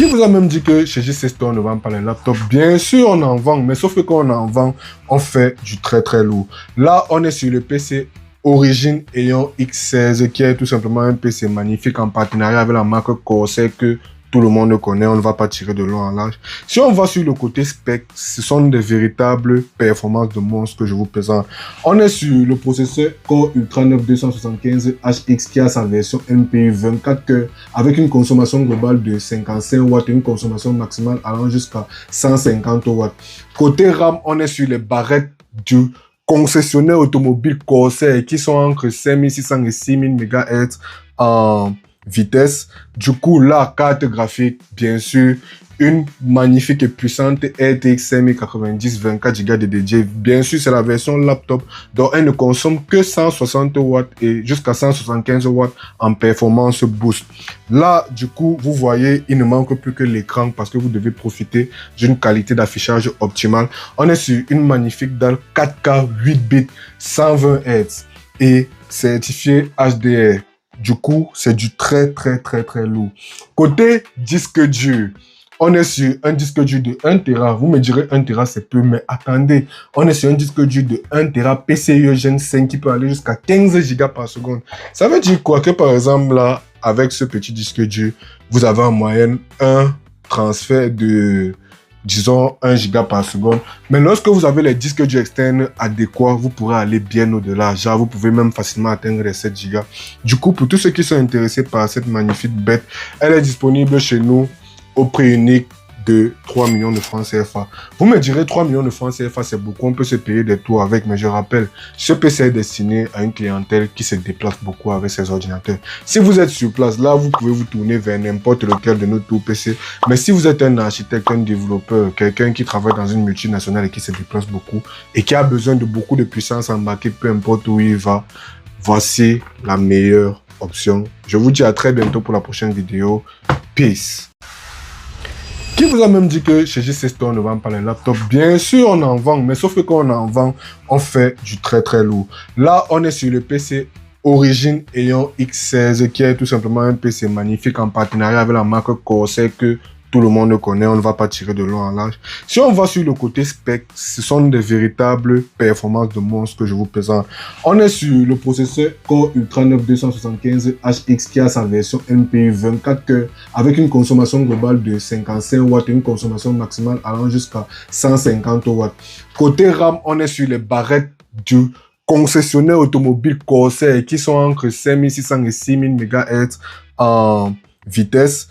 Qui vous a même dit que chez JC Store, on ne vend pas les laptops? Bien sûr, on en vend, mais sauf que quand on en vend, on fait du très très lourd. Là, on est sur le PC Origin Aeon X16, qui est tout simplement un PC magnifique en partenariat avec la marque Corsair que tout le monde connaît, on ne va pas tirer de long en large. Si on va sur le côté spec, ce sont des véritables performances de monstres que je vous présente. On est sur le processeur Core Ultra 9 275HX qui a sa version NPU 24 cœurs avec une consommation globale de 55 watts et une consommation maximale allant jusqu'à 150 watts. Côté RAM, on est sur les barrettes du concessionnaire automobile Corsair qui sont entre 5600 et 6000 MHz en vitesse. Du coup, la carte graphique, bien sûr, une magnifique et puissante RTX 5090 24 Go de dédié. Bien sûr, c'est la version laptop, donc elle ne consomme que 160 watts et jusqu'à 175 watts en performance boost. Là, du coup, vous voyez, il ne manque plus que l'écran parce que vous devez profiter d'une qualité d'affichage optimale. On est sur une magnifique dalle 4K 8 bits 120 Hz et certifié HDR. Du coup, c'est du très lourd. Côté disque dur, on est sur un disque dur de 1 Tera. Vous me direz 1 Tera c'est peu, mais attendez, on est sur un disque dur de 1 Tera PCIe Gen 5 qui peut aller jusqu'à 15 Go par seconde. Ça veut dire quoi? Que par exemple là, avec ce petit disque dur, vous avez en moyenne un transfert de, disons, 1 Go par seconde. Mais lorsque vous avez les disques durs externes adéquats, vous pourrez aller bien au-delà. Genre, vous pouvez même facilement atteindre les 7 Go. Du coup, pour tous ceux qui sont intéressés par cette magnifique bête, elle est disponible chez nous au prix unique de 3 millions de francs CFA. Vous me direz 3 millions de francs CFA, c'est beaucoup, on peut se payer des tours avec, mais je rappelle, ce PC est destiné à une clientèle qui se déplace beaucoup avec ses ordinateurs. Si vous êtes sur place, là, vous pouvez vous tourner vers n'importe lequel de nos tours PC. Mais si vous êtes un architecte, un développeur, quelqu'un qui travaille dans une multinationale et qui se déplace beaucoup et qui a besoin de beaucoup de puissance embarquée, peu importe où il va, voici la meilleure option. Je vous dis à très bientôt pour la prochaine vidéo. Peace. Qui vous a même dit que chez JC Store, on ne vend pas les laptops? Bien sûr, on en vend, mais sauf que quand on en vend, on fait du très très lourd. Là, on est sur le PC Origin Aeon X16, qui est tout simplement un PC magnifique en partenariat avec la marque Corsair que tout le monde connaît, on ne va pas tirer de long en large. Si on va sur le côté spec, ce sont des véritables performances de monstres que je vous présente. On est sur le processeur Core Ultra 9 275HX qui a sa version NPU 24 cœurs avec une consommation globale de 55 watts et une consommation maximale allant jusqu'à 150 watts. Côté RAM, on est sur les barrettes du concessionnaire automobile Corsair qui sont entre 5600 et 6000 MHz en vitesse.